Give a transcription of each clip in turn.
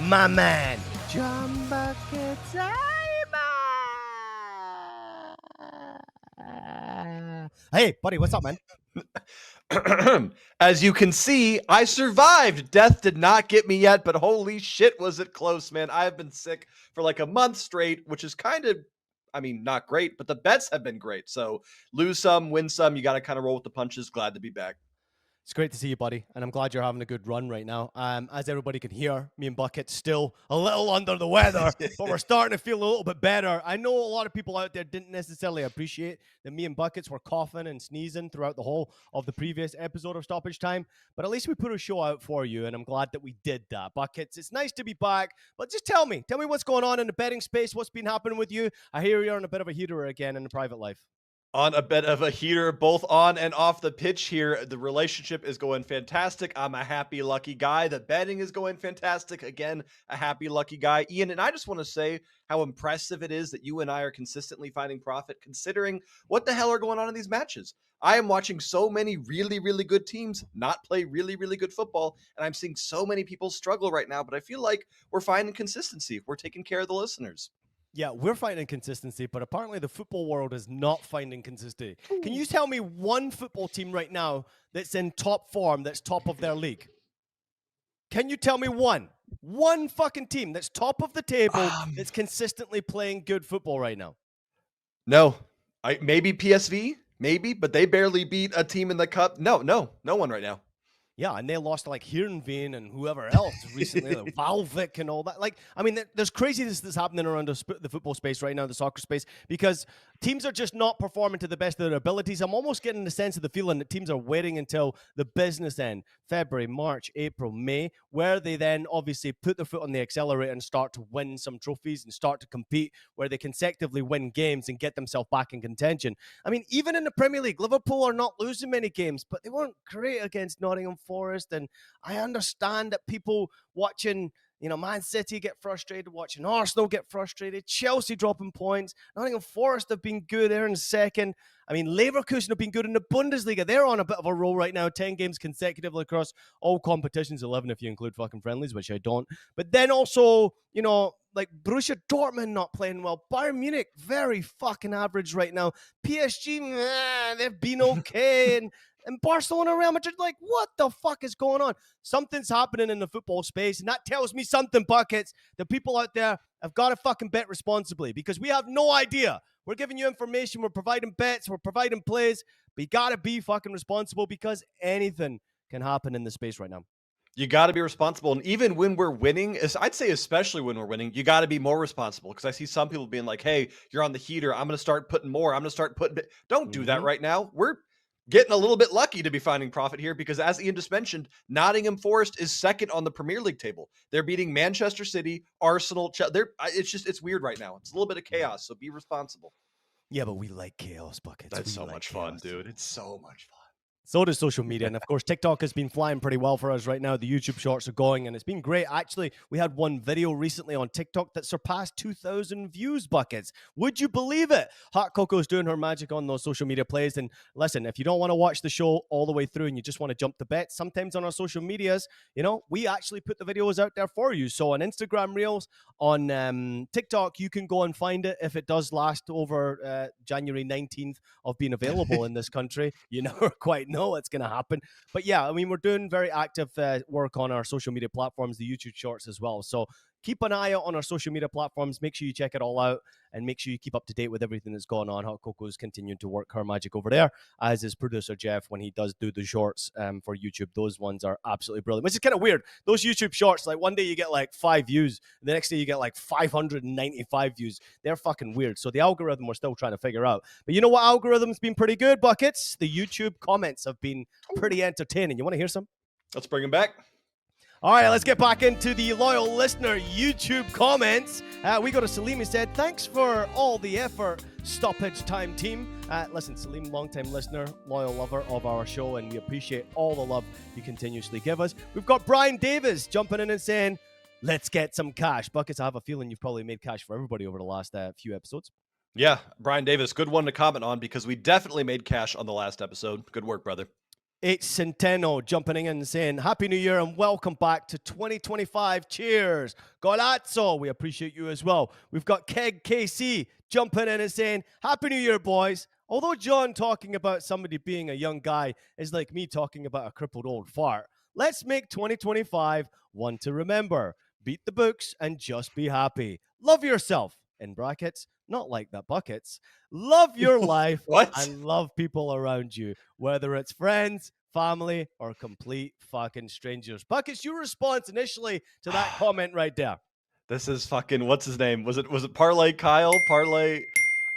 my man, John Bucket Hey, buddy, what's up, man? As you can see, I survived. Death did not get me yet, but holy shit, was it close, man. I've been sick for like a month straight, which is kind of, not great, but the bets have been great. So lose some, win some. You got to kind of roll with the punches. Glad to be back. It's great to see you, buddy, and I'm glad you're having a good run right now. As everybody can hear, me and Bucket still a little under the weather, but we're starting to feel a little bit better. I know a lot of people out there didn't necessarily appreciate that me and Buckets were coughing and sneezing throughout the whole of the previous episode of Stoppage Time, but at least we put a show out for you, and I'm glad that we did that. Buckets, it's nice to be back, but just tell me what's going on in the betting space, what's been happening with you. I hear you're on a bit of a heater again in the private life. On a bit of a heater, both on and off the pitch here. The relationship is going fantastic. I'm a happy, lucky guy. The betting is going fantastic. Again, a happy, lucky guy. Ian, and I just want to say how impressive it is that you and I are consistently finding profit, considering what the hell are going on in these matches. I am watching so many really, really good teams not play really, really good football, and I'm seeing so many people struggle right now, but I feel like we're finding consistency. We're taking care of the listeners. Yeah, we're finding consistency, but apparently the football world is not finding consistency. Can you tell me one football team right now that's in top form, that's top of their league? Can you tell me one fucking team that's top of the table, that's consistently playing good football right now? No. Maybe PSV, maybe, but they barely beat a team in the cup. No one right now. Yeah, and they lost to like Heerenveen and whoever else recently, like Valvik and all that. Like, I mean, there's craziness that's happening around the football space right now, the soccer space, because teams are just not performing to the best of their abilities. I'm almost getting the sense of the feeling that teams are waiting until the business end, February, March, April, May, where they then obviously put their foot on the accelerator and start to win some trophies and start to compete, where they consecutively win games and get themselves back in contention. I mean, even in the Premier League, Liverpool are not losing many games, but they weren't great against Nottingham Forest, and I understand that people watching, Man City get frustrated, watching Arsenal get frustrated, Chelsea dropping points, Nottingham Forest have been good, they're in second. I mean, Leverkusen have been good in the Bundesliga. They're on a bit of a roll right now, 10 games consecutively across all competitions, 11 if you include fucking friendlies, which I don't. But then also, like Borussia Dortmund not playing well. Bayern Munich, very fucking average right now. PSG, they've been okay. And Barcelona, Real Madrid, like, what the fuck is going on? Something's happening in the football space, and that tells me something, Buckets. The people out there have got to fucking bet responsibly, because we have no idea. We're giving you information, we're providing bets, we're providing plays, but you got to be fucking responsible, because anything can happen in the space right now. You got to be responsible. And even when we're winning, I'd say especially when we're winning, you got to be more responsible, because I see some people being like, hey, you're on the heater. I'm going to start putting more. I'm going to start putting. Don't do that right now. We're getting a little bit lucky to be finding profit here, because as Ian just mentioned, Nottingham Forest is second on the Premier League table. They're beating Manchester City, Arsenal. It's weird right now. It's a little bit of chaos. So be responsible. Yeah, but we like chaos, Buckets. That's so much fun, dude. It's so much fun. So does social media. And of course, TikTok has been flying pretty well for us right now. The YouTube shorts are going, and it's been great. Actually, we had one video recently on TikTok that surpassed 2,000 views, Buckets. Would you believe it? Hot Coco's doing her magic on those social media plays. And listen, if you don't want to watch the show all the way through and you just want to jump the bet, sometimes on our social medias, we actually put the videos out there for you. So on Instagram Reels, on TikTok, you can go and find it if it does last over January 19th of being available in this country. You never quite know what's going to happen. But yeah, I mean, we're doing very active work on our social media platforms, the YouTube shorts as well. So keep an eye out on our social media platforms. Make sure you check it all out, and make sure you keep up to date with everything that's going on. Hot Coco's continuing to work her magic over there, as is producer Jeff when he does do the shorts for YouTube. Those ones are absolutely brilliant, which is kind of weird. Those YouTube shorts, like one day you get like 5 views, the next day you get like 595 views. They're fucking weird. So the algorithm we're still trying to figure out. But you know what algorithm's been pretty good, Buckets? The YouTube comments have been pretty entertaining. You want to hear some? Let's bring them back. All right, let's get back into the loyal listener YouTube comments. We go to Salim. He said, thanks for all the effort, Stoppage Time team. Listen, Salim, long-time listener, loyal lover of our show, and we appreciate all the love you continuously give us. We've got Brian Davis jumping in and saying, let's get some cash. Buckets, I have a feeling you've probably made cash for everybody over the last few episodes. Yeah, Brian Davis, good one to comment on, because we definitely made cash on the last episode. Good work, brother. It's Centeno jumping in and saying, Happy New Year and welcome back to 2025. Cheers. Golazzo. We appreciate you as well. We've got Keg KC jumping in and saying, Happy New Year, boys. Although John talking about somebody being a young guy is like me talking about a crippled old fart, let's make 2025 one to remember. Beat the books and just be happy. Love yourself, in brackets, not like that buckets. Love your life What? and love people around you, whether it's friends, family, or complete fucking strangers. Buckets, your response initially to that comment right there. This is fucking, what's his name? Was it Parlay Kyle? Parlay?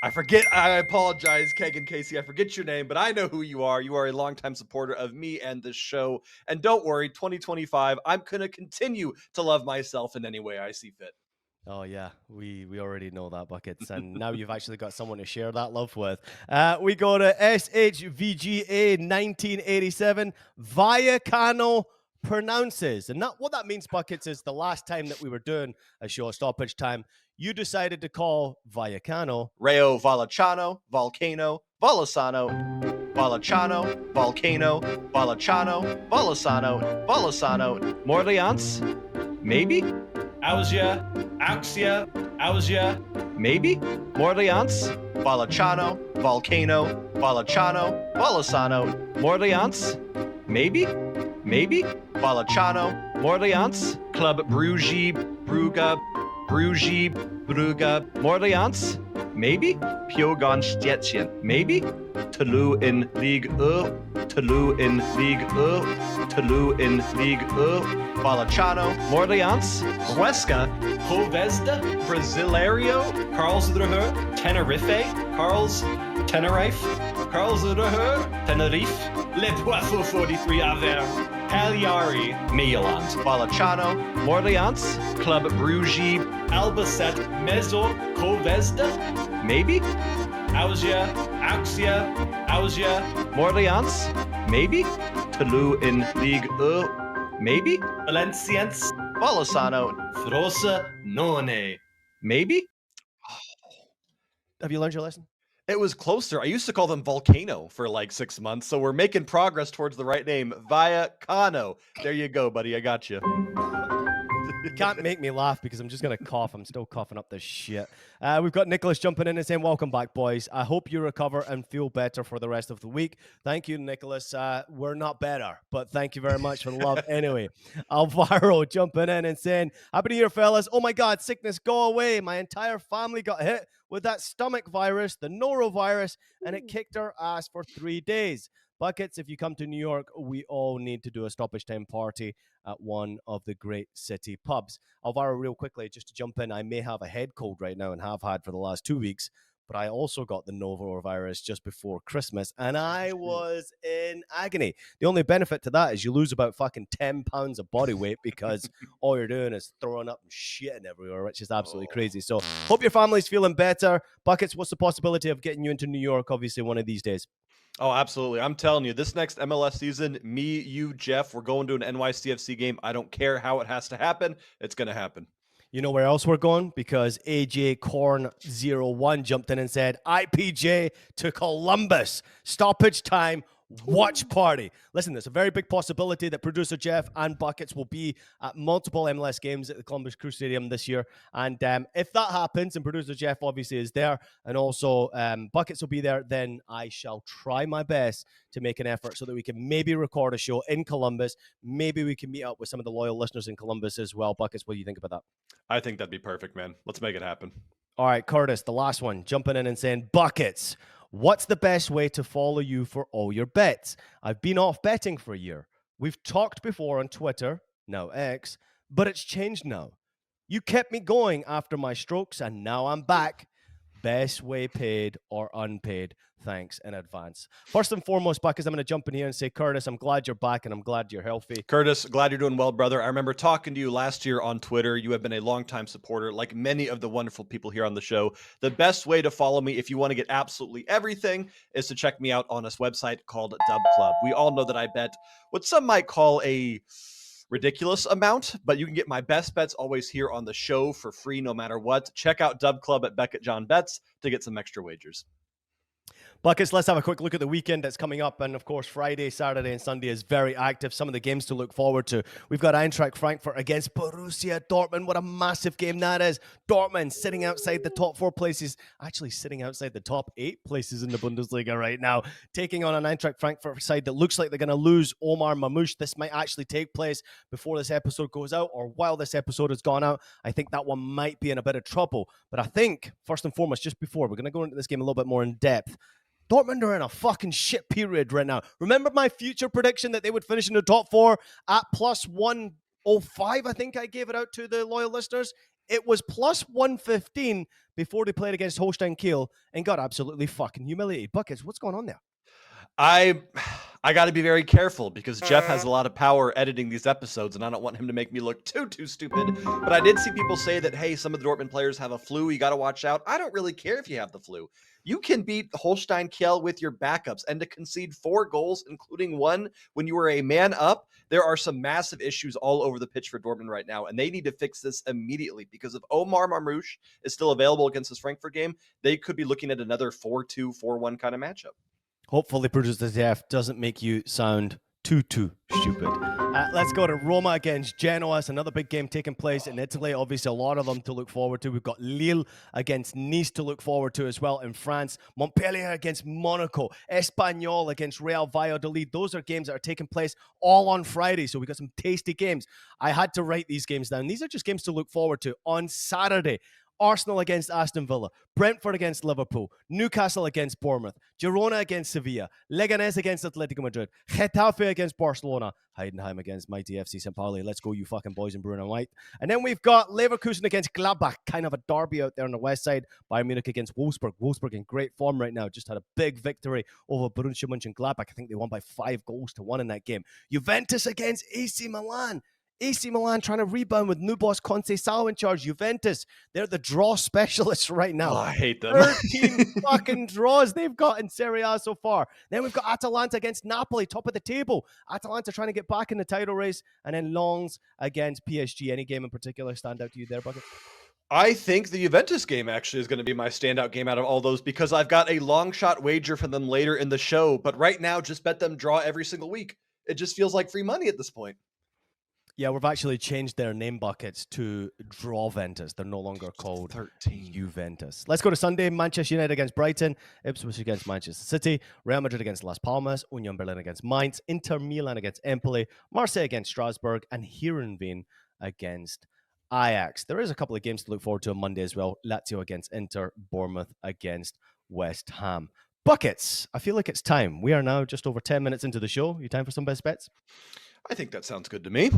I forget. I apologize, Keg and Casey. I forget your name, but I know who you are. You are a longtime supporter of me and this show. And don't worry, 2025, I'm going to continue to love myself in any way I see fit. Oh yeah, we already know that, Buckets, and now you've actually got someone to share that love with. We go to SHVGA 1987. Vallecano pronounces, and what that means, Buckets, is the last time that we were doing a show, Stoppage Time, you decided to call Vallecano Rayo Vallecano, Volcano, Volasano, Vallecano, Volcano, Vallecano, Volasano, Volasano, Morleans, maybe? Ausia, Auxia, Ausia, maybe? Morleans, Vallecano, Volcano, Vallecano, Volasano, Morleans, maybe? Maybe? Vallecano, Morleans, Club Bruges, Brugge, Bruges, Brugge, Morleans, maybe? Piogon Stettin, maybe? Toulouse in Ligue 1, Toulouse in Ligue 1, Toulouse in Ligue 1, Vallecano, Morleans, Huesca, Hovesda, Brasileiro, Karlsruhe, Tenerife, Tenerife, Karlsruhe, Tenerife, Le Poisson 43 Aver, Cagliari, Milan, Vallecano, Morleans, Club Bruges, Albacete, Mezzo, Hovesda, maybe? Ausia, Morleans, maybe? Toulouse in Ligue 1, maybe? Valenciennes, Vallecano, Frosinone, maybe? Have you learned your lesson? It was closer. I used to call them Volcano for like 6 months, so we're making progress towards the right name. Vallecano. There you go, buddy. I got you. You can't make me laugh because I'm just going to cough. I'm still coughing up this shit. We've got Nicholas jumping in and saying, welcome back, boys. I hope you recover and feel better for the rest of the week. Thank you, Nicholas. We're not better, but thank you very much for the love anyway. Alvaro jumping in and saying, Happy New Year, fellas. Oh my God, sickness, go away. My entire family got hit with that stomach virus, the norovirus, and it kicked our ass for 3 days. Buckets, if you come to New York, we all need to do a stoppage time party at one of the great city pubs. Alvaro, real quickly, just to jump in, I may have a head cold right now and have had for the last 2 weeks, but I also got the norovirus just before Christmas, and I was in agony. The only benefit to that is you lose about fucking 10 pounds of body weight because all you're doing is throwing up and shitting everywhere, which is absolutely crazy. So hope your family's feeling better. Buckets, what's the possibility of getting you into New York, obviously, one of these days? Oh, absolutely. I'm telling you, this next MLS season, me, you, Jeff, we're going to an NYCFC game. I don't care how it has to happen. It's going to happen. You know where else we're going? Because AJ Corn01 jumped in and said, IPJ to Columbus. Stoppage time. Watch party. Listen, there's a very big possibility that producer Jeff and Buckets will be at multiple MLS games at the Columbus Crew Stadium this year. And if that happens, and producer Jeff obviously is there, and also Buckets will be there, then I shall try my best to make an effort so that we can maybe record a show in Columbus. Maybe we can meet up with some of the loyal listeners in Columbus as well. Buckets, what do you think about that? I think that'd be perfect, man. Let's make it happen. All right, Curtis, the last one, jumping in and saying, Buckets, what's the best way to follow you for all your bets? I've been off betting for a year. We've talked before on Twitter, now X, but it's changed now. You kept me going after my strokes, and now I'm back. Best way, paid or unpaid. Thanks in advance. First and foremost, Buckets, I'm going to jump in here and say, Curtis, I'm glad you're back and I'm glad you're healthy. Curtis, glad you're doing well, brother. I remember talking to you last year on Twitter. You have been a longtime supporter, like many of the wonderful people here on the show. The best way to follow me, if you want to get absolutely everything, is to check me out on this website called Dub Club. We all know that I bet what some might call a ridiculous amount, but you can get my best bets always here on the show for free no matter what. Check out Dub Club at Beckett John Bets to get some extra wagers. Buckets, let's have a quick look at the weekend that's coming up. And of course, Friday, Saturday, and Sunday is very active. Some of the games to look forward to. We've got Eintracht Frankfurt against Borussia Dortmund. What a massive game that is. Dortmund sitting outside the top 4 places, actually sitting outside the top 8 places in the Bundesliga right now, taking on an Eintracht Frankfurt side that looks like they're going to lose Omar Mamouche. This might actually take place before this episode goes out or while this episode has gone out. I think that one might be in a bit of trouble. But I think, first and foremost, just before, we're going to go into this game a little bit more in depth. Dortmund are in a fucking shit period right now. Remember my future prediction that they would finish in the top 4 at plus 105? I think I gave it out to the loyal listeners. It was plus 115 before they played against Holstein Kiel and got absolutely fucking humiliated. Buckets, what's going on there? I got to be very careful because Jeff has a lot of power editing these episodes, and I don't want him to make me look too stupid. But I did see people say that, hey, some of the Dortmund players have a flu. You got to watch out. I don't really care if you have the flu. You can beat Holstein Kiel with your backups, and to concede 4 goals, including 1 when you were a man up. There are some massive issues all over the pitch for Dortmund right now, and they need to fix this immediately because if Omar Marmouche is still available against this Frankfurt game, they could be looking at another 4-2, 4-1 kind of matchup. Hopefully, Producer Jeff doesn't make you sound too stupid. Let's go to Roma against Genoa. It's another big game taking place in Italy. Obviously, a lot of them to look forward to. We've got Lille against Nice to look forward to as well in France. Montpellier against Monaco. Espanyol against Real Valladolid. Those are games that are taking place all on Friday. So we got some tasty games. I had to write these games down. These are just games to look forward to. On Saturday, Arsenal against Aston Villa, Brentford against Liverpool, Newcastle against Bournemouth, Girona against Sevilla, Leganés against Atletico Madrid, Getafe against Barcelona, Heidenheim against mighty FC St. Pauli. Let's go, you fucking boys in blue and white. And then we've got Leverkusen against Gladbach, kind of a derby out there on the west side. Bayern Munich against Wolfsburg. Wolfsburg in great form right now. Just had a big victory over Borussia Mönchengladbach. I think they won by 5-1 in that game. Juventus against AC Milan. AC Milan trying to rebound with new boss Conte Salo in charge. Juventus, they're the draw specialists right now. Oh, I hate them. 13 fucking draws they've got in Serie A so far. Then we've got Atalanta against Napoli, top of the table. Atalanta trying to get back in the title race. And then Lens against PSG. Any game in particular stand out to you there, Bucket? I think the Juventus game actually is going to be my standout game out of all those because I've got a long shot wager for them later in the show. But right now, just bet them draw every single week. It just feels like free money at this point. Yeah, we've actually changed their name buckets to Draw Ventus. They're no longer called 13. Juventus. Let's go to Sunday. Manchester United against Brighton, Ipswich against Manchester City, Real Madrid against Las Palmas, Union Berlin against Mainz, Inter Milan against Empoli, Marseille against Strasbourg, and Heerenveen against Ajax. There is a couple of games to look forward to on Monday as well. Lazio against Inter, Bournemouth against West Ham. Buckets, I feel like it's time. We are now just over 10 minutes into the show. You time for some best bets? I think that sounds good to me.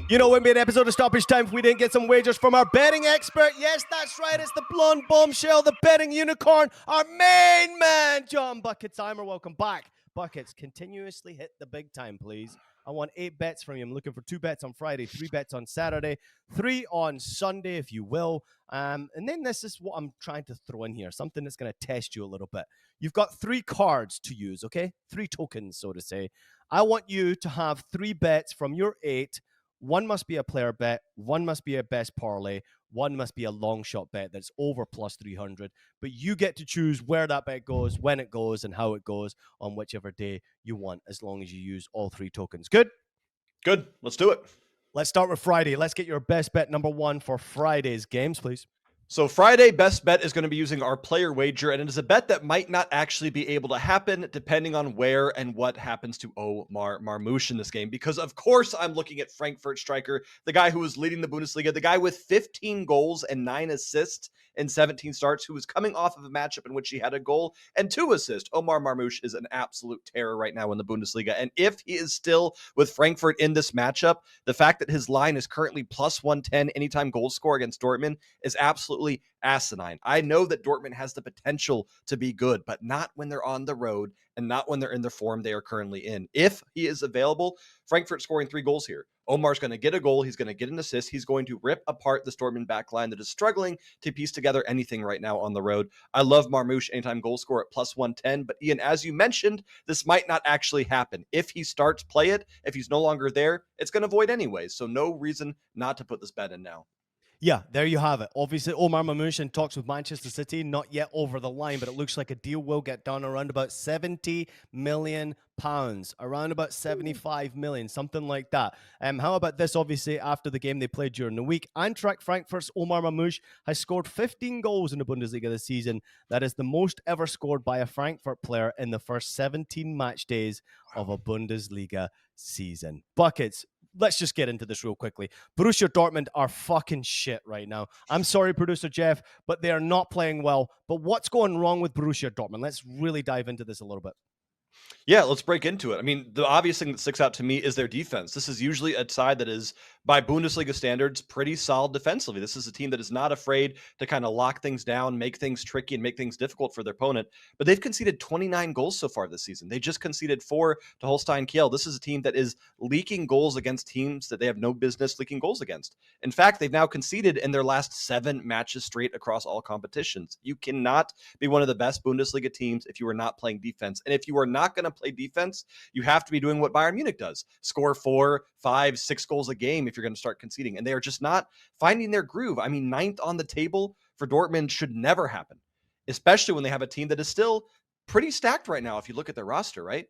You know, it wouldn't be an episode of Stoppage Time if we didn't get some wagers from our betting expert. Yes, that's right. It's the blonde bombshell, the betting unicorn, our main man, John Bucketimer. Welcome back. Buckets, continuously hit the big time, please. I want 8 bets from you. I'm looking for 2 bets on Friday, 3 bets on Saturday, 3 on Sunday, if you will. And then this is what I'm trying to throw in here, something that's going to test you a little bit. You've got 3 cards to use, okay? 3 tokens, so to say. I want you to have 3 bets from your 8. 1 must be a player bet, 1 must be a best parlay, 1 must be a long shot bet that's over plus 300. But you get to choose where that bet goes, when it goes, and how it goes on whichever day you want, as long as you use all 3 tokens. Good? Good. Let's do it. Let's start with Friday. Let's get your best bet number 1 for Friday's games, please. So Friday, best bet is going to be using our player wager, and it is a bet that might not actually be able to happen depending on where and what happens to Omar Marmouche in this game. Because, of course, I'm looking at Frankfurt striker, the guy who was leading the Bundesliga, the guy with 15 goals and 9 assists in 17 starts, who was coming off of a matchup in which he had a goal and 2 assists. Omar Marmouche is an absolute terror right now in the Bundesliga. And if he is still with Frankfurt in this matchup, the fact that his line is currently plus 110 anytime goal score against Dortmund is absolutely asinine. I know that Dortmund has the potential to be good, but not when they're on the road and not when they're in the form they are currently in. If he is available, Frankfurt scoring 3 goals here. Omar's going to get a goal. He's going to get an assist. He's going to rip apart the Dortmund back line that is struggling to piece together anything right now on the road. I love Marmouche anytime goal score at plus 110, but Ian, as you mentioned, this might not actually happen. If he starts, play it. If he's no longer there, it's going to void anyways. So no reason not to put this bet in now. Yeah, there you have it. Obviously, Omar Mamouche in talks with Manchester City, not yet over the line, but it looks like a deal will get done around about £70 million, around about 75 million, something like that. How about this? Obviously, after the game they played during the week, Eintracht Frankfurt's Omar Mamouche has scored 15 goals in the Bundesliga this season. That is the most ever scored by a Frankfurt player in the first 17 match days of a Bundesliga season. Buckets. Let's just get into this real quickly. Borussia Dortmund are fucking shit right now. I'm sorry, producer Jeff, but they are not playing well. But what's going wrong with Borussia Dortmund? Let's really dive into this a little bit. Yeah, let's break into it. I mean, the obvious thing that sticks out to me is their defense. This is usually a side that is, by Bundesliga standards, pretty solid defensively. This is a team that is not afraid to kind of lock things down, make things tricky, and make things difficult for their opponent. But they've conceded 29 goals so far this season. They just conceded 4 to Holstein Kiel. This is a team that is leaking goals against teams that they have no business leaking goals against. In fact, they've now conceded in their last 7 matches straight across all competitions. You cannot be one of the best Bundesliga teams if you are not playing defense. And if you are not going to play defense, you have to be doing what Bayern Munich does: score 4, 5, 6 goals a game if you're going to start conceding. And they are just not finding their groove. I mean, 9th on the table for Dortmund should never happen, especially when they have a team that is still pretty stacked right now if you look at their roster, right?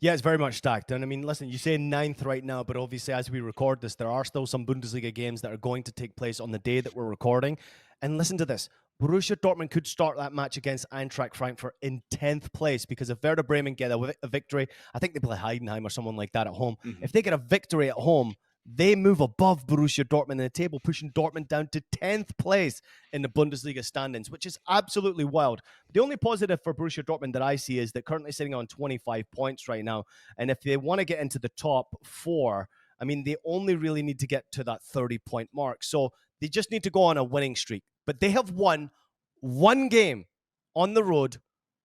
Yeah, it's very much stacked. And I mean, listen, you say 9th right now, but obviously, as we record this, there are still some Bundesliga games that are going to take place on the day that we're recording. And listen to this: Borussia Dortmund could start that match against Eintracht Frankfurt in 10th place, because if Werder Bremen get a victory, I think they play Heidenheim or someone like that at home. Mm-hmm. If they get a victory at home, they move above Borussia Dortmund in the table, pushing Dortmund down to 10th place in the Bundesliga standings, which is absolutely wild. The only positive for Borussia Dortmund that I see is they're currently sitting on 25 points right now. And if they want to get into the top 4, I mean, they only really need to get to that 30-point mark. So they just need to go on a winning streak. But they have won one game on the road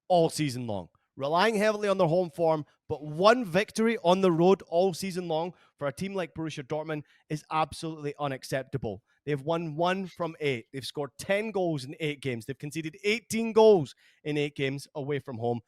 all season long, relying heavily on their home form, but one victory on the road all season long for a team like Borussia Dortmund is absolutely unacceptable. They've won 1 from 8. They've scored 10 goals in 8 games. They've conceded 18 goals in 8 games away from home.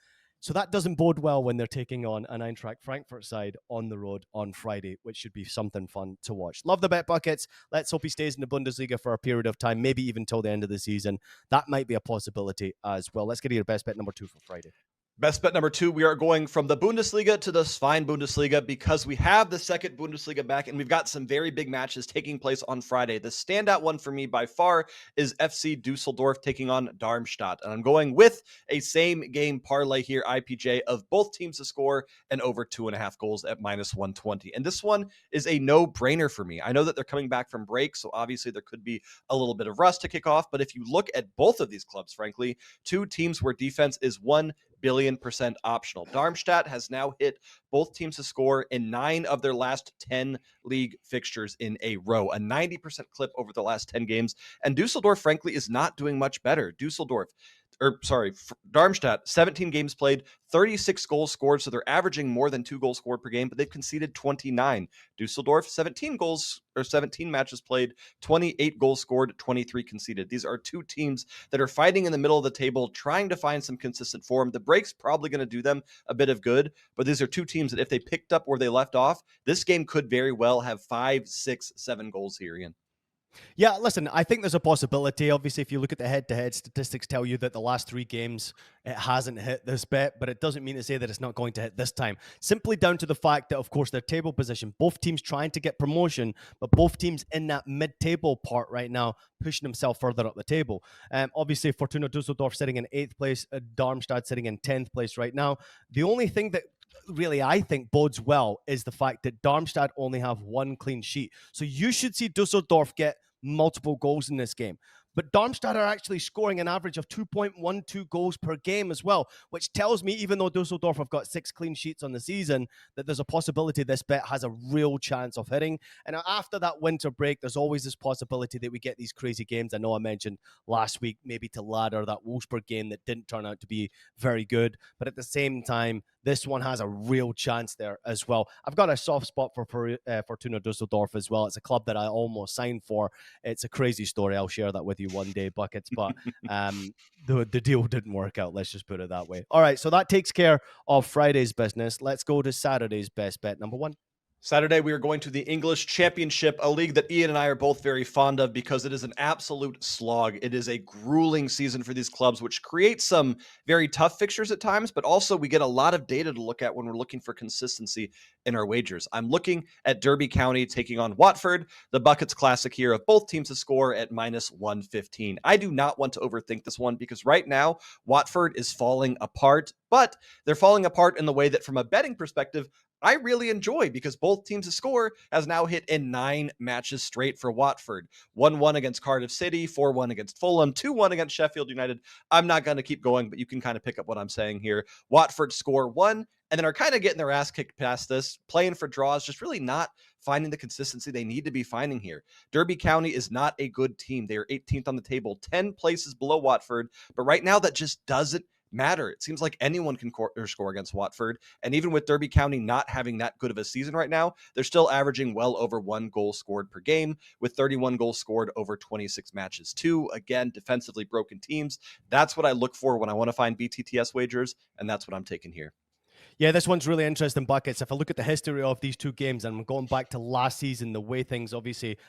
So that doesn't bode well when they're taking on an Eintracht Frankfurt side on the road on Friday, which should be something fun to watch. Love the bet buckets. Let's hope he stays in the Bundesliga for a period of time, maybe even till the end of the season. That might be a possibility as well. Let's get your best bet number 2 for Friday. Best bet number 2, we are going from the Bundesliga to the Svein Bundesliga because we have the second Bundesliga back and we've got some very big matches taking place on Friday. The standout one for me by far is FC Dusseldorf taking on Darmstadt. And I'm going with a same game parlay here, IPJ, of both teams to score and over 2.5 goals at minus 120. And this one is a no-brainer for me. I know that they're coming back from break, so obviously there could be a little bit of rust to kick off. But if you look at both of these clubs, frankly, 2 teams where defense is 1 billion % optional. Darmstadt has now hit both teams to score in 9 of their last 10 league fixtures in a row, a 90% clip over the last 10 games. And Dusseldorf, frankly, is not doing much better. Darmstadt, 17 games played, 36 goals scored, so they're averaging more than 2 goals scored per game, but they've conceded 29. Dusseldorf, 17 matches played, 28 goals scored, 23 conceded. These are 2 teams that are fighting in the middle of the table, trying to find some consistent form. The break's probably going to do them a bit of good, but these are 2 teams that if they picked up where they left off, this game could very well have 5, 6, 7 goals here, Ian. Yeah, listen, I think there's a possibility. Obviously, if you look at the head-to-head statistics, tell you that the last 3 games it hasn't hit this bet, but it doesn't mean to say that it's not going to hit this time. Simply down to the fact that, of course, their table position, both teams trying to get promotion, but both teams in that mid-table part right now, pushing themselves further up the table. Obviously, Fortuna Dusseldorf sitting in 8th place, Darmstadt sitting in 10th place right now. The only thing that really I think bodes well is the fact that Darmstadt only have 1 clean sheet. So you should see Dusseldorf get multiple goals in this game. But Darmstadt are actually scoring an average of 2.12 goals per game as well, which tells me, even though Dusseldorf have got 6 clean sheets on the season, that there's a possibility this bet has a real chance of hitting. And after that winter break, there's always this possibility that we get these crazy games. I know I mentioned last week, maybe to ladder that Wolfsburg game that didn't turn out to be very good. But at the same time, this one has a real chance there as well. I've got a soft spot for Fortuna Dusseldorf as well. It's a club that I almost signed for. It's a crazy story. I'll share that with you one day, Buckets, but the deal didn't work out. Let's just put it that way. All right, so that takes care of Friday's business. Let's go to Saturday's best bet number 1. Saturday, we are going to the English Championship, a league that Ian and I are both very fond of because it is an absolute slog. It is a grueling season for these clubs, which creates some very tough fixtures at times, but also we get a lot of data to look at when we're looking for consistency in our wagers. I'm looking at Derby County taking on Watford, the Buckets Classic here of both teams to score at -115. I do not want to overthink this one because right now, Watford is falling apart, but they're falling apart in the way that from a betting perspective, I really enjoy because both teams to score has now hit in 9 matches straight for Watford. 1-1 against Cardiff City, 4-1 against Fulham, 2-1 against Sheffield United. I'm not going to keep going, but you can kind of pick up what I'm saying here. Watford score 1 and then are kind of getting their ass kicked past this, playing for draws, just really not finding the consistency they need to be finding here. Derby County is not a good team. They are 18th on the table, 10 places below Watford, but right now that just doesn't matter. It seems like anyone can score against Watford. And even with Derby County not having that good of a season right now, they're still averaging well over 1 goal scored per game with 31 goals scored over 26 matches. Two, again, defensively broken teams. That's what I look for when I want to find BTTS wagers, and that's what I'm taking here. Yeah, this one's really interesting, Buckets. If I look at the history of these two games, and I'm going back to last season, the way things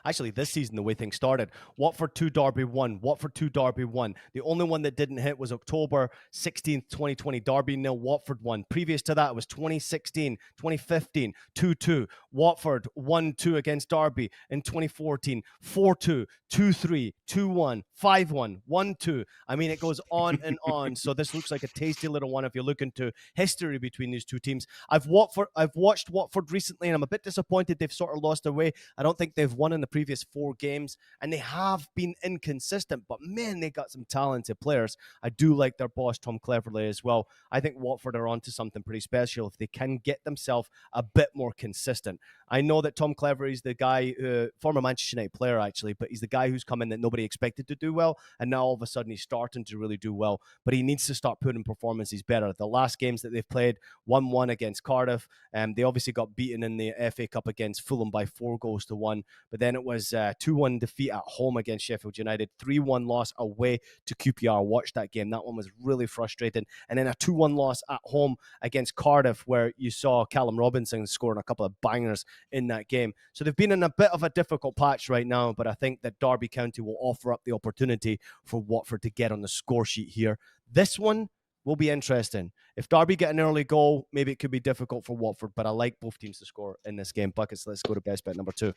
actually this season, the way things started. Watford 2, Derby 1. Watford 2, Derby 1. The only one that didn't hit was October 16th, 2020. Derby 0, Watford 1. Previous to that, it was 2016, 2015, 2-2. Watford 1-2 against Derby in 2014, 4-2, 2-3, 2-1, 5-1, 1-2. I mean, it goes on and on. So this looks like a tasty little one if you're looking to history between these two teams. I've watched Watford recently, and I'm a bit disappointed they've sort of lost their way. I don't think they've won in the previous 4 games, and they have been inconsistent, but man, they got some talented players. I do like their boss, Tom Cleverley, as well. I think Watford are onto something pretty special if they can get themselves a bit more consistent. I know that Tom Cleverley is the guy, former Manchester United player actually, but he's the guy who's come in that nobody expected to do well, and now all of a sudden he's starting to really do well, but he needs to start putting performances better. The last games that they've played, 1-1 against Cardiff. They obviously got beaten in the FA Cup against Fulham by 4-1, but then it was 2-1 defeat at home against Sheffield United, 3-1 loss away to QPR. Watched that game. That one was really frustrating. And then a 2-1 loss at home against Cardiff, where you saw Callum Robinson scoring a couple of bangers in that game. So they've been in a bit of a difficult patch right now, but I think that Derby County will offer up the opportunity for Watford to get on the score sheet here. This one will be interesting. If Derby get an early goal, maybe it could be difficult for Watford, but I like both teams to score in this game. Buckets, let's go to best bet number 2.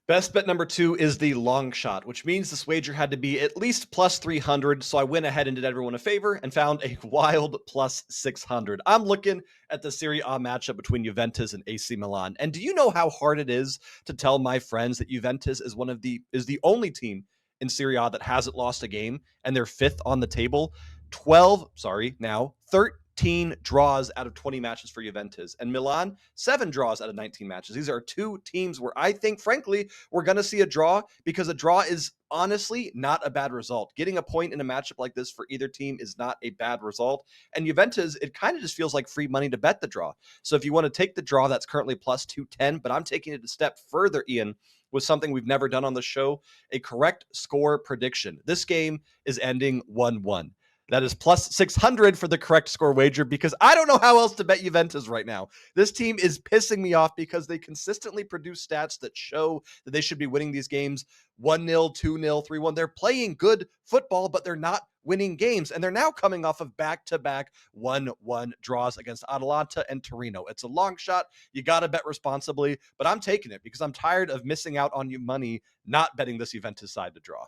Best bet number 2 is the long shot, which means this wager had to be at least plus 300. So I went ahead and did everyone a favor and found a wild plus 600. I'm looking at the Serie A matchup between Juventus and AC Milan. And do you know how hard it is to tell my friends that Juventus is the only team in Serie A that hasn't lost a game and they're 5th on the table? 13 draws out of 20 matches for Juventus, and Milan 7 draws out of 19 matches. These are two teams where I think, frankly, we're going to see a draw, because a draw is honestly not a bad result. Getting a point in a matchup like this for either team is not a bad result. And Juventus, it kind of just feels like free money to bet the draw. So if you want to take the draw, that's currently plus 210, but I'm taking it a step further, Ian, with something we've never done on the show, a correct score prediction. This game is ending 1-1. That is plus 600 for the correct score wager, because I don't know how else to bet Juventus right now. This team is pissing me off because they consistently produce stats that show that they should be winning these games 1-0, 2-0, 3-1. They're playing good football, but they're not winning games. And they're now coming off of back-to-back 1-1 draws against Atalanta and Torino. It's a long shot. You got to bet responsibly, but I'm taking it because I'm tired of missing out on you money not betting this Juventus side to draw.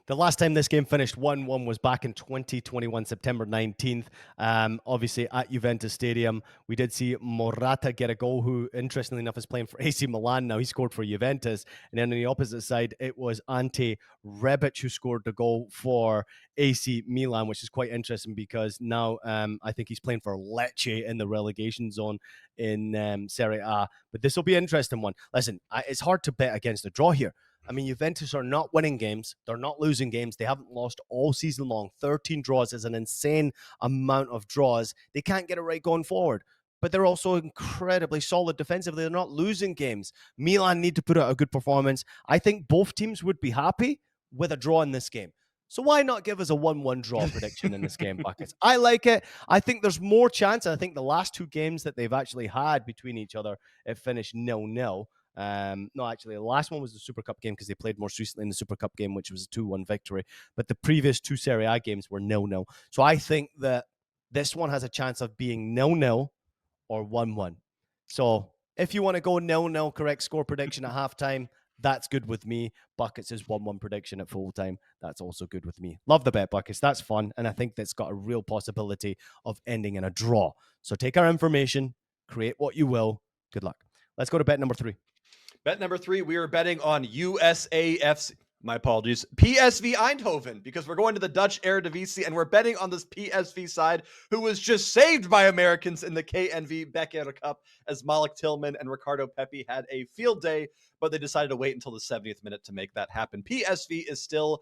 The last time this game finished 1-1 was back in 2021, September 19th. Obviously, at Juventus Stadium, we did see Morata get a goal, who, interestingly enough, is playing for AC Milan now. He scored for Juventus. And then on the opposite side, it was Ante Rebic who scored the goal for AC Milan, which is quite interesting because now I think he's playing for Lecce in the relegation zone in Serie A. But this will be an interesting one. Listen, it's hard to bet against a draw here. I mean, Juventus are not winning games. They're not losing games. They haven't lost all season long. 13 draws is an insane amount of draws. They can't get it right going forward. But they're also incredibly solid defensively. They're not losing games. Milan need to put out a good performance. I think both teams would be happy with a draw in this game. So why not give us a 1-1 draw prediction in this game, Buckets? I like it. I think there's more chance. I think the last two games that they've actually had between each other, it finished 0-0. No, actually, the last one was the Super Cup game because they played most recently in the Super Cup game, which was a 2-1 victory. But the previous two Serie A games were 0-0. So I think that this one has a chance of being 0-0 or 1-1. So if you want to go 0-0 correct score prediction at halftime, that's good with me. Buckets is 1-1 prediction at full time. That's also good with me. Love the bet, Buckets. That's fun. And I think that's got a real possibility of ending in a draw. So take our information, create what you will. Good luck. Let's go to bet number 3. Bet number 3, we are betting on USAFC. My apologies. PSV Eindhoven, because we're going to the Dutch Eredivisie and we're betting on this PSV side who was just saved by Americans in the KNV Beker Cup as Malik Tillman and Ricardo Pepi had a field day, but they decided to wait until the 70th minute to make that happen. PSV is still,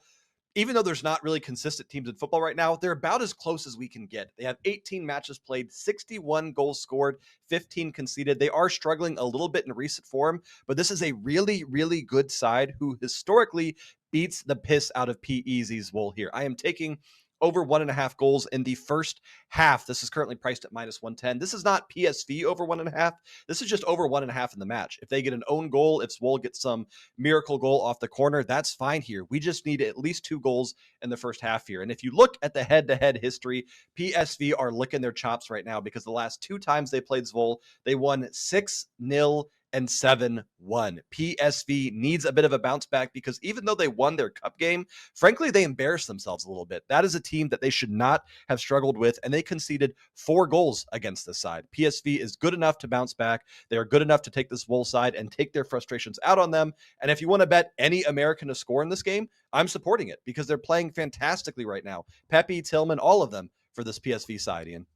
even though there's not really consistent teams in football right now, they're about as close as we can get. They have 18 matches played, 61 goals scored, 15 conceded. They are struggling a little bit in recent form, but this is a really, really good side who historically beats the piss out of PEZ's wool here. I am taking over 1.5 goals in the first half. This is currently priced at -110. This is not PSV over 1.5. This is just over 1.5 in the match. If they get an own goal, if Swole gets some miracle goal off the corner, that's fine here. We just need at least 2 goals in the first half here. And if you look at the head-to-head history, PSV are licking their chops right now because the last 2 times they played Swole, they won 6-0 and 7-1. PSV needs a bit of a bounce back because even though they won their cup game, frankly, they embarrassed themselves a little bit. That is a team that they should not have struggled with, and they conceded 4 goals against this side. PSV is good enough to bounce back. They are good enough to take this Wolves side and take their frustrations out on them. And if you want to bet any American to score in this game, I'm supporting it because they're playing fantastically right now. Pepe, Tillman, all of them for this PSV side, Ian.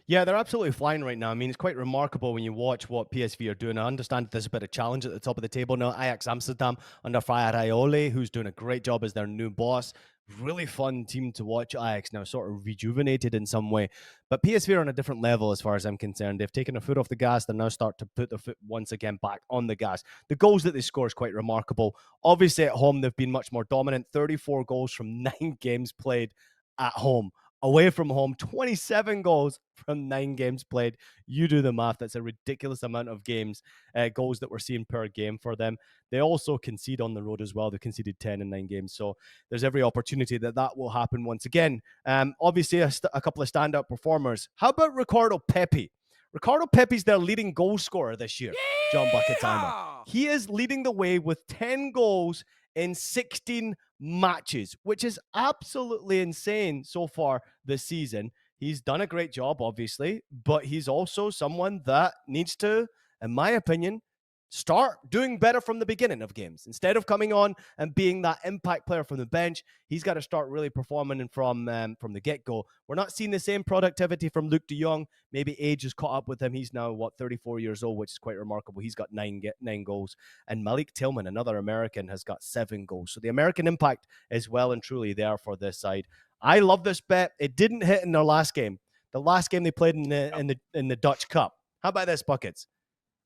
Yeah, they're absolutely flying right now. I mean, it's quite remarkable when you watch what PSV are doing. I understand there's a bit of challenge at the top of the table now. Ajax Amsterdam under Fraier who's doing a great job as their new boss. Really fun team to watch. Ajax now sort of rejuvenated in some way. But PSV are on a different level as far as I'm concerned. They've taken their foot off the gas. They're now starting to put their foot once again back on the gas. The goals that they score is quite remarkable. Obviously, at home, they've been much more dominant. 34 goals from 9 games played at home. Away from home, 27 goals from 9 games played. You do the math. That's a ridiculous amount of goals that we're seeing per game for them. They also concede on the road as well. They conceded 10 in 9 games. So there's every opportunity that will happen once again. Obviously, a couple of standout performers. How about Ricardo Pepi? Ricardo Pepi's their leading goal scorer this year, John Bucketimer. He is leading the way with 10 goals in 16 matches, which is absolutely insane so far this season. He's done a great job, obviously, but he's also someone that needs to, in my opinion, start doing better from the beginning of games. Instead of coming on and being that impact player from the bench, he's got to start really performing from the get-go. We're not seeing the same productivity from Luke de Jong. Maybe age has caught up with him. He's now, 34 years old, which is quite remarkable. He's got 9 goals. And Malik Tillman, another American, has got 7 goals. So the American impact is well and truly there for this side. I love this bet. It didn't hit in their last game. The last game they played in the Dutch Cup. How about this, Buckets?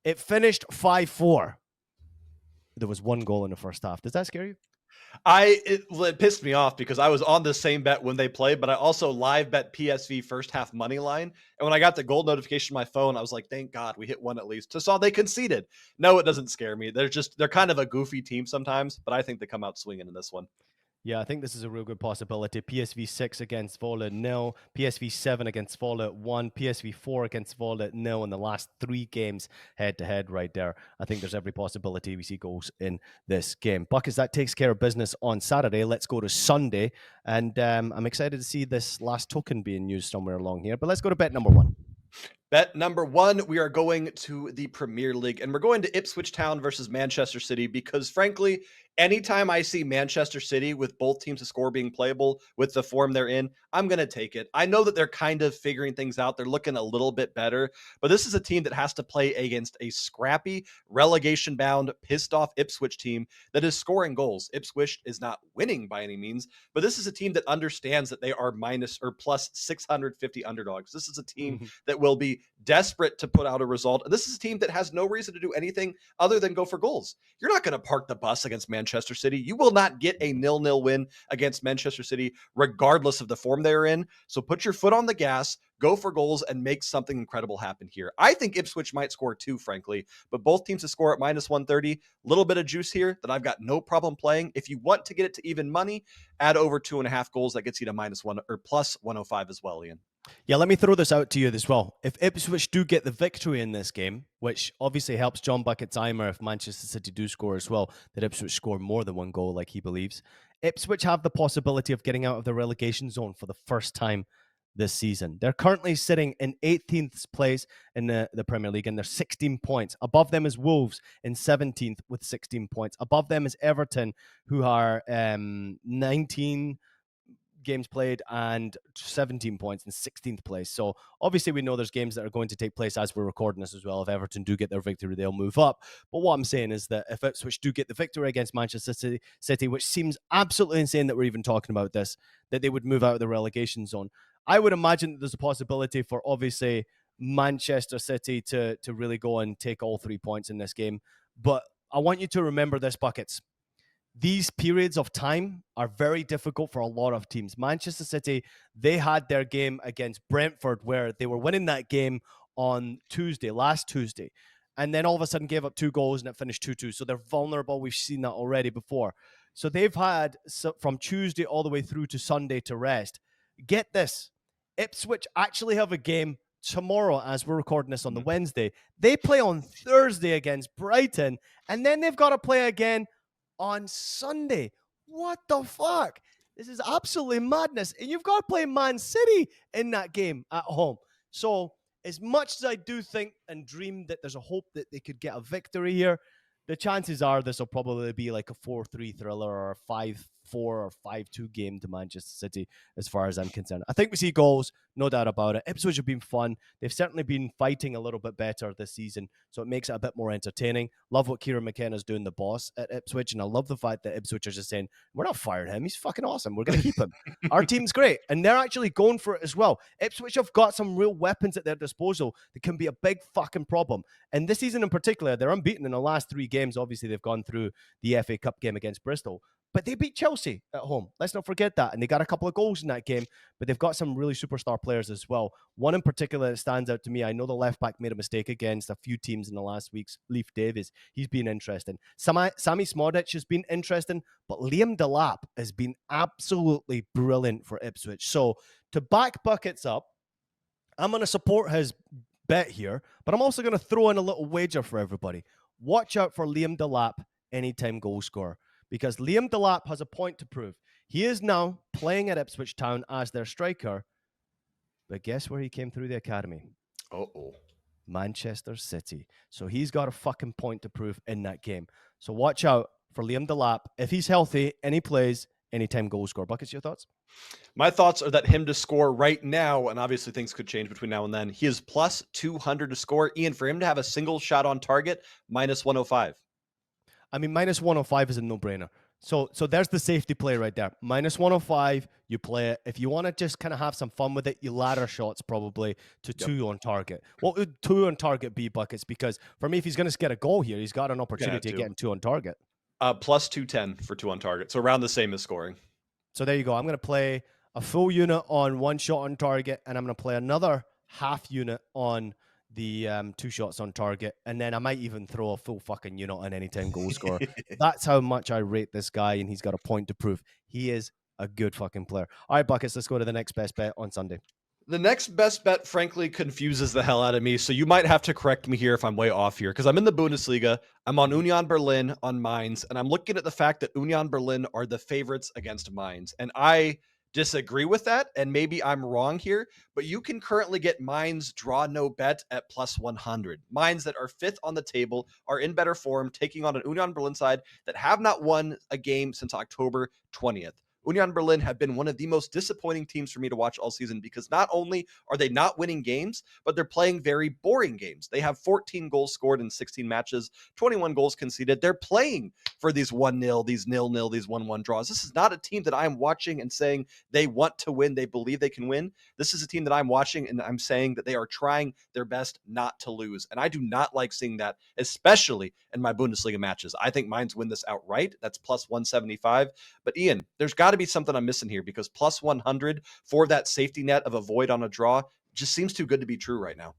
It finished 5-4. There was 1 goal in the first half. Does that scare you? It pissed me off because I was on the same bet when they played, but I also live bet PSV first half money line. And when I got the goal notification on my phone, I was like, thank God we hit 1 at least. Just saw they conceded. No, it doesn't scare me. They're kind of a goofy team sometimes, but I think they come out swinging in this one. Yeah, I think this is a real good possibility. PSV 6 against Volle 0, PSV 7 against Volle 1, PSV 4 against Volle 0 in the last 3 games head-to-head right there. I think there's every possibility we see goals in this game. Buckets, that takes care of business on Saturday. Let's go to Sunday, and I'm excited to see this last token being used somewhere along here. But let's go to bet number 1. Bet number 1, we are going to the Premier League, and we're going to Ipswich Town versus Manchester City because, frankly, anytime I see Manchester City with both teams to score being playable with the form they're in, I'm going to take it. I know that they're kind of figuring things out. They're looking a little bit better, but this is a team that has to play against a scrappy, relegation-bound, pissed-off Ipswich team that is scoring goals. Ipswich is not winning by any means, but this is a team that understands that they are minus or plus 650 underdogs. This is a team that will be desperate to put out a result. And this is a team that has no reason to do anything other than go for goals. You're not going to park the bus against Manchester City. You will not get a 0-0 win against Manchester City, regardless of the form they're in. So put your foot on the gas, go for goals, and make something incredible happen here. I think Ipswich might score 2, frankly, but both teams to score at minus 130. A little bit of juice here that I've got no problem playing. If you want to get it to even money, add over 2.5 goals. That gets you to minus 1 or plus 105 as well, Ian. Yeah, let me throw this out to you as well. If Ipswich do get the victory in this game, which obviously helps John Bucketsheimer if Manchester City do score as well, that Ipswich score more than 1 goal like he believes, Ipswich have the possibility of getting out of the relegation zone for the first time this season. They're currently sitting in 18th place in the Premier League, and they're 16 points. Above them is Wolves in 17th with 16 points. Above them is Everton, who are 19 games played and 17 points in 16th place. So obviously we know there's games that are going to take place as we're recording this as well. If Everton do get their victory, they'll move up. But what I'm saying is that if Ipswich do get the victory against Manchester City, which seems absolutely insane that we're even talking about this, that they would move out of the relegation zone. I would imagine that there's a possibility for obviously Manchester City to really go and take all 3 points in this game. But I want you to remember this, Buckets. These periods of time are very difficult for a lot of teams. Manchester City, they had their game against Brentford where they were winning that game on last Tuesday, and then all of a sudden gave up 2 goals and it finished 2-2. So they're vulnerable. We've seen that already before. So they've had from Tuesday all the way through to Sunday to rest. Get this. Ipswich actually have a game tomorrow as we're recording this on the Wednesday. They play on Thursday against Brighton, and then they've got to play again on Sunday. What the fuck? This is absolutely madness. And you've got to play Man City in that game at home. So as much as I do think and dream that there's a hope that they could get a victory here, the chances are this will probably be like a 4-3 thriller or a 5-4 or 5-2 game to Manchester City as far as I'm concerned. I think we see goals, no doubt about it. Ipswich have been fun. They've certainly been fighting a little bit better this season, so it makes it a bit more entertaining. Love what Kieran McKenna's doing, the boss at Ipswich, and I love the fact that Ipswich are just saying, we're not firing him. He's fucking awesome. We're going to keep him. Our team's great, and they're actually going for it as well. Ipswich have got some real weapons at their disposal that can be a big fucking problem. And this season in particular, they're unbeaten in the last 3 games. Obviously, they've gone through the FA Cup game against Bristol, but they beat Chelsea at home. Let's not forget that. And they got a couple of goals in that game, but they've got some really superstar players as well. One in particular that stands out to me, I know the left back made a mistake against a few teams in the last weeks. Leif Davies, he's been interesting. Sammy Smodic has been interesting, but Liam Delap has been absolutely brilliant for Ipswich. So to back Buckets up, I'm going to support his bet here, but I'm also going to throw in a little wager for everybody. Watch out for Liam Delap, anytime goal scorer, because Liam Delap has a point to prove. He is now playing at Ipswich Town as their striker, but guess where he came through the academy? Manchester City. So he's got a fucking point to prove in that game. So watch out for Liam Delap. If he's healthy and he plays, anytime goal scorer. Buckets, your thoughts? My thoughts are that him to score right now, and obviously things could change between now and then, he is plus 200 to score. Ian, for him to have a single shot on target, minus 105. I mean, minus 105 is a no-brainer. So there's the safety play right there. Minus 105, you play it. If you want to just kind of have some fun with it, you ladder shots probably to 2 on target. What would 2 on target be, Buckets? Because for me, if he's going to get a goal here, he's got an opportunity to get 2 on target. Plus 210 for 2 on target. So around the same as scoring. So there you go. I'm going to play a full unit on 1 shot on target, and I'm going to play another half unit on the 2 shots on target, and then I might even throw a full fucking unit on anytime goal scorer. That's how much I rate this guy, and he's got a point to prove. He is a good fucking player. All right, Buckets, let's go to the next best bet on Sunday. The next best bet, frankly, confuses the hell out of me, so you might have to correct me here if I'm way off here, because I'm in the Bundesliga. I'm on Union Berlin on Mainz, and I'm looking at the fact that Union Berlin are the favorites against Mainz, and I disagree with that, and maybe I'm wrong here, but you can currently get Mainz draw no bet at plus 100. Mainz that are 5th on the table are in better form, taking on an Union Berlin side that have not won a game since October 20th. Union Berlin have been one of the most disappointing teams for me to watch all season because not only are they not winning games, but they're playing very boring games. They have 14 goals scored in 16 matches, 21 goals conceded. They're playing for these 1-0, these 0-0, these 1-1 draws. This is not a team that I'm watching and saying they want to win, they believe they can win. This is a team that I'm watching and I'm saying that they are trying their best not to lose. And I do not like seeing that, especially in my Bundesliga matches. I think Mainz win this outright. That's plus 175. But Ian, there's got to be something I'm missing here because plus 100 for that safety net of a void on a draw just seems too good to be true right now.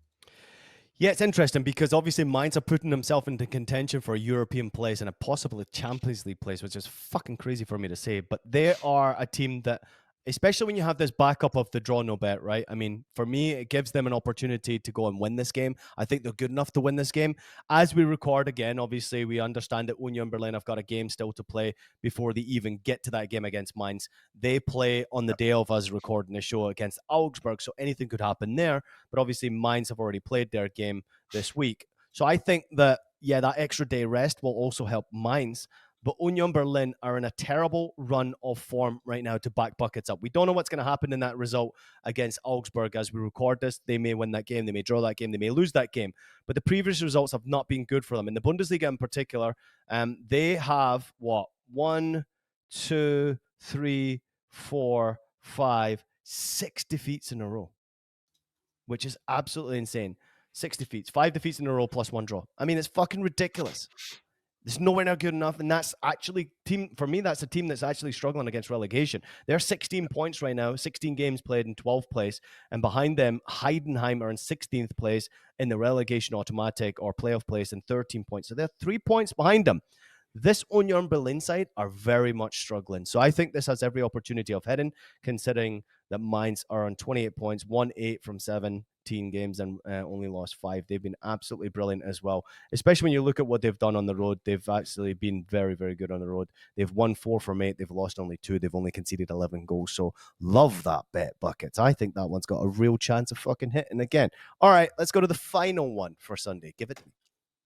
Yeah, it's interesting because obviously Mainz are putting themselves into contention for a European place and a possibly Champions League place, which is fucking crazy for me to say. But they are a team that, especially when you have this backup of the draw no bet, right? I mean, for me, it gives them an opportunity to go and win this game. I think they're good enough to win this game. As we record again, obviously, we understand that Union Berlin have got a game still to play before they even get to that game against Mainz. They play on the day of us recording the show against Augsburg, so anything could happen there. But obviously, Mainz have already played their game this week. So I think that, yeah, that extra day rest will also help Mainz. But Union Berlin are in a terrible run of form right now to back buckets up. We don't know what's going to happen in that result against Augsburg as we record this. They may win that game. They may draw that game. They may lose that game. But the previous results have not been good for them. In the Bundesliga in particular, they have, 1, 2, 3, 4, 5, 6 defeats in a row, which is absolutely insane. 6 defeats, 5 defeats in a row plus 1 draw. I mean, it's fucking ridiculous. It's nowhere near good enough, and that's actually for me, that's a team that's actually struggling against relegation. They're 16 points right now, 16 games played in 12th place, and behind them, Heidenheim are in 16th place in the relegation automatic or playoff place in 13 points. So they're 3 points behind them. This Union Berlin side are very much struggling. So I think this has every opportunity of heading, considering that Mainz are on 28 points, 1-8 from 17 games and only lost 5. They've been absolutely brilliant as well, especially when you look at what they've done on the road. They've actually been very, very good on the road. They've won 4 from 8. They've lost only 2. They've only conceded 11 goals. So love that bet, Buckets. I think that one's got a real chance of fucking hitting again. All right, let's go to the final one for Sunday. Give it to me.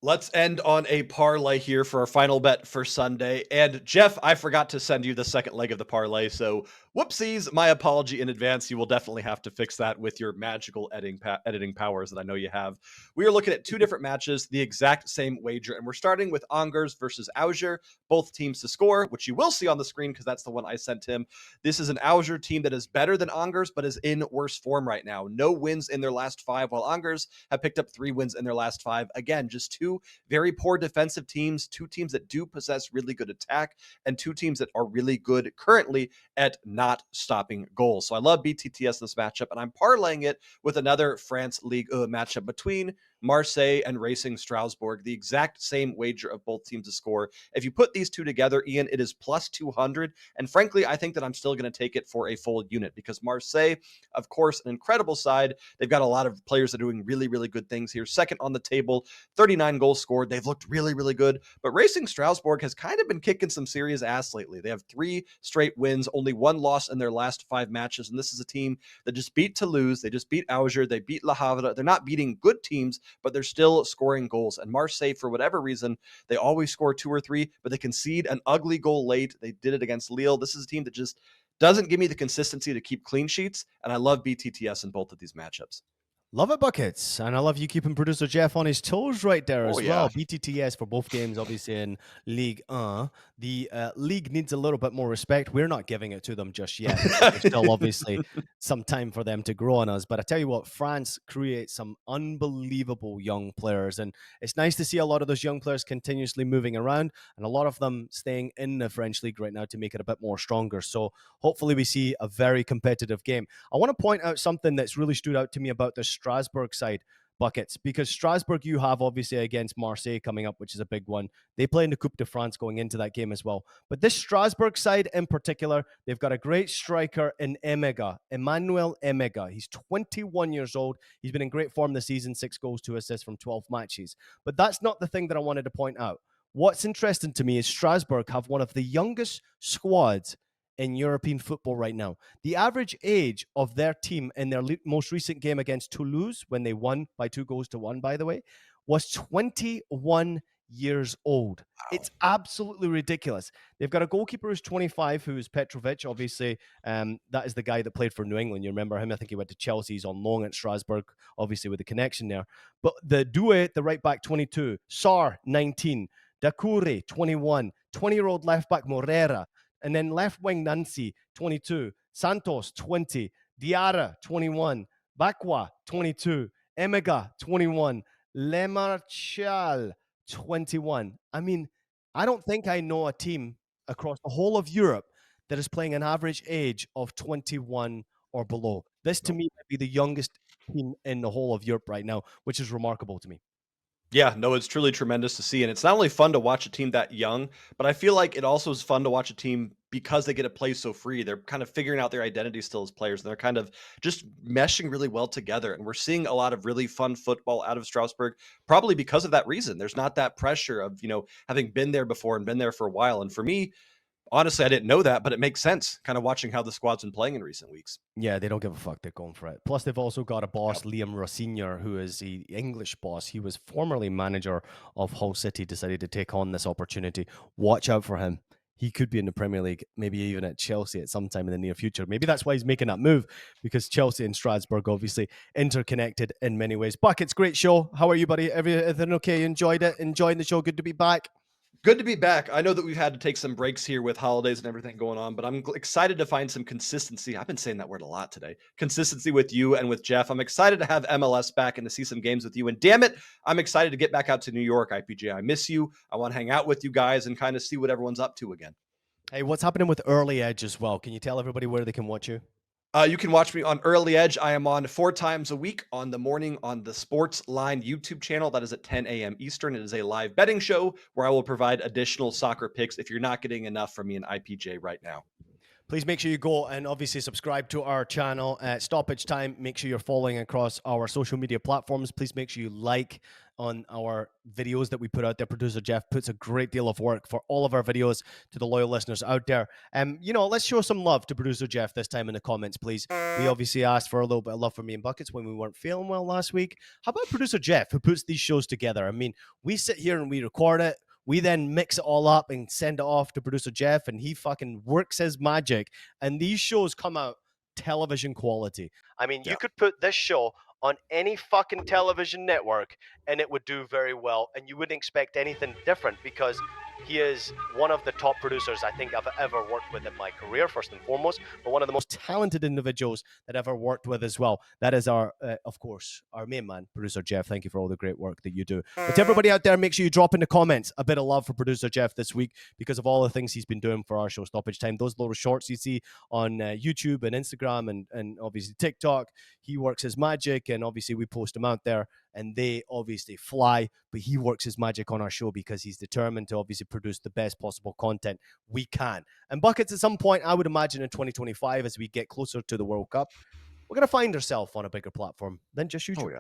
Let's end on a parlay here for our final bet for Sunday. And Jeff, I forgot to send you the second leg of the parlay, so whoopsies, my apology in advance. You will definitely have to fix that with your magical editing powers that I know you have. We are looking at 2 different matches, the exact same wager, and we're starting with Angers versus Augsburg, both teams to score, which you will see on the screen because that's the one I sent him. This is an Augsburg team that is better than Angers, but is in worse form right now. No wins in their last 5, while Angers have picked up 3 wins in their last 5. Again, just 2 very poor defensive teams, 2 teams that do possess really good attack, and 2 teams that are really good currently at not stopping goals. So I love BTTS this matchup, and I'm parlaying it with another France League matchup between Marseille and Racing Strasbourg, the exact same wager of both teams to score. If you put these 2 together, Ian, it is plus 200. And frankly, I think that I'm still going to take it for a full unit because Marseille, of course, an incredible side. They've got a lot of players that are doing really, really good things here. Second on the table, 39 goals scored. They've looked really, really good. But Racing Strasbourg has kind of been kicking some serious ass lately. They have 3 straight wins, only 1 loss in their last 5 matches. And this is a team that just beat Toulouse. They just beat Augsburg. They beat Le Havre. They're not beating good teams, but they're still scoring goals. And Marseille, for whatever reason, they always score 2 or 3, but they concede an ugly goal late. They did it against Lille. This is a team that just doesn't give me the consistency to keep clean sheets, and I love BTTS in both of these matchups. Love it, Buckets. And I love you keeping producer Jeff on his toes right there as well. Yeah. BTTS for both games, obviously in League 1. The league needs a little bit more respect. We're not giving it to them just yet. There's still obviously some time for them to grow on us. But I tell you what, France creates some unbelievable young players. And it's nice to see a lot of those young players continuously moving around and a lot of them staying in the French league right now to make it a bit more stronger. So hopefully we see a very competitive game. I want to point out something that's really stood out to me about this Strasbourg side, Buckets, because Strasbourg you have obviously against Marseille coming up, which is a big one. They play in the Coupe de France going into that game as well. But this Strasbourg side in particular, they've got a great striker in Emmanuel Emega. He's 21 years old. He's been in great form this season, 6 goals, 2 assists from 12 matches. But that's not the thing that I wanted to point out. What's interesting to me is Strasbourg have one of the youngest squads in European football right now. The average age of their team in their most recent game against Toulouse, when they won by 2 goals to 1, by the way, was 21 years old. It's absolutely ridiculous. They've got a goalkeeper who's 25, who is Petrovic. Obviously, that is the guy that played for New England. You remember him? I think he went to Chelsea. He's on loan at Strasbourg, obviously with the connection there. But the Doué, the right back, 22. Sar, 19. Dakure, 21. 20-year-old left back Morera. And then left wing Nancy, 22. Santos, 20. Diarra, 21. Bakwa, 22. Emega, 21. Lemarchal, 21. I mean, I don't think I know a team across the whole of Europe that is playing an average age of 21 or below. This, to me, might be the youngest team in the whole of Europe right now, which is remarkable to me. Yeah, no, it's truly tremendous to see. And it's not only fun to watch a team that young, but I feel like it also is fun to watch a team because they get to play so free. They're kind of figuring out their identity still as players, and they're kind of just meshing really well together. And we're seeing a lot of really fun football out of Strasbourg, probably because of that reason. There's not that pressure of, having been there before and been there for a while. And for me, honestly, I didn't know that, but it makes sense kind of watching how the squad's been playing in recent weeks. Yeah, they don't give a fuck. They're going for it. Plus, they've also got a boss, Liam Rossignol, who is the English boss. He was formerly manager of Hull City, decided to take on this opportunity. Watch out for him. He could be in the Premier League, maybe even at Chelsea at some time in the near future. Maybe that's why he's making that move, because Chelsea and Strasbourg obviously interconnected in many ways. Buckets, great show. How are you, buddy? Everything okay? Enjoyed it? Enjoying the show? Good to be back. Good to be back. I know that we've had to take some breaks here with holidays and everything going on, but I'm excited to find some consistency. I've been saying that word a lot today. Consistency with you and with Jeff. I'm excited to have MLS back and to see some games with you. And damn it, I'm excited to get back out to New York, IPJ. I miss you. I want to hang out with you guys and kind of see what everyone's up to again. Hey, what's happening with Early Edge as well? Can you tell everybody where they can watch you? You can watch me on Early Edge. I am on 4 times a week on the morning on the Sports Line YouTube channel. That is at 10 a.m. Eastern. It is a live betting show where I will provide additional soccer picks if you're not getting enough from me and IPJ right now. Please make sure you go and obviously subscribe to our channel at Stoppage Time. Make sure you're following across our social media platforms. Please make sure you like on our videos that we put out there. Producer Jeff puts a great deal of work for all of our videos to the loyal listeners out there. Let's show some love to Producer Jeff this time in the comments, please. We obviously asked for a little bit of love from me and Buckets when we weren't feeling well last week. How about Producer Jeff, who puts these shows together? I mean, we sit here and we record it. We then mix it all up and send it off to Producer Jeff, and he fucking works his magic. And these shows come out television quality. I mean, you could put this show on any fucking television network and it would do very well. And you wouldn't expect anything different because he is one of the top producers I think I've ever worked with in my career, first and foremost, but one of the most talented individuals that I've ever worked with as well. That is of course, our main man, Producer Jeff. Thank you for all the great work that you do. But to everybody out there, make sure you drop in the comments a bit of love for Producer Jeff this week because of all the things he's been doing for our show Stoppage Time. Those little shorts you see on YouTube and Instagram and obviously TikTok, he works his magic, and obviously we post them out there and they obviously fly, but he works his magic on our show because he's determined to obviously produce the best possible content we can. And Buckets, at some point, I would imagine in 2025, as we get closer to the World Cup, we're going to find ourselves on a bigger platform than just YouTube.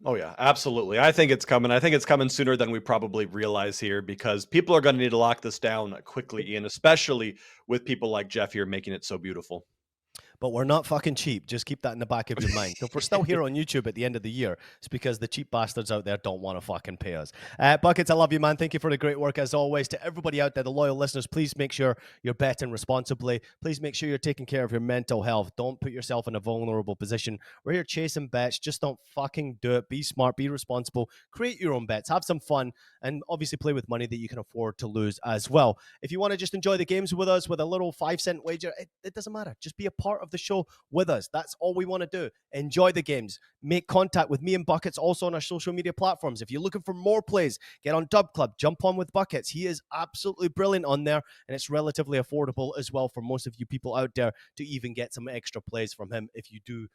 Oh, yeah, absolutely. I think it's coming. I think it's coming sooner than we probably realize here because people are going to need to lock this down quickly, Ian, especially with people like Jeff here making it so beautiful. But we're not fucking cheap. Just keep that in the back of your mind. So if we're still here on YouTube at the end of the year, it's because the cheap bastards out there don't want to fucking pay us. Buckets, I love you, man. Thank you for the great work as always. To everybody out there, the loyal listeners, please make sure you're betting responsibly. Please make sure you're taking care of your mental health. Don't put yourself in a vulnerable position. We're here chasing bets. Just don't fucking do it. Be smart. Be responsible. Create your own bets. Have some fun. And obviously play with money that you can afford to lose as well. If you want to just enjoy the games with us with a little 5-cent wager, it doesn't matter. Just be a part of the show with us. That's all we want to do. Enjoy the games. Make contact with me and Buckets also on our social media platforms. If you're looking for more plays, get on Dub Club. Jump on with Buckets. He is absolutely brilliant on there, and it's relatively affordable as well for most of you people out there to even get some extra plays from him if you do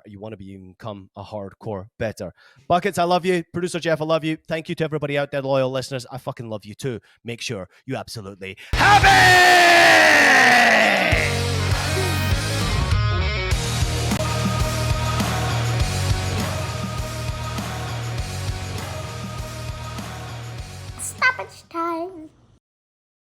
you want to become a hardcore better. Buckets, I love you. Producer Jeff, I love you. Thank you to everybody out there, loyal listeners. I fucking love you too. Make sure you absolutely have it!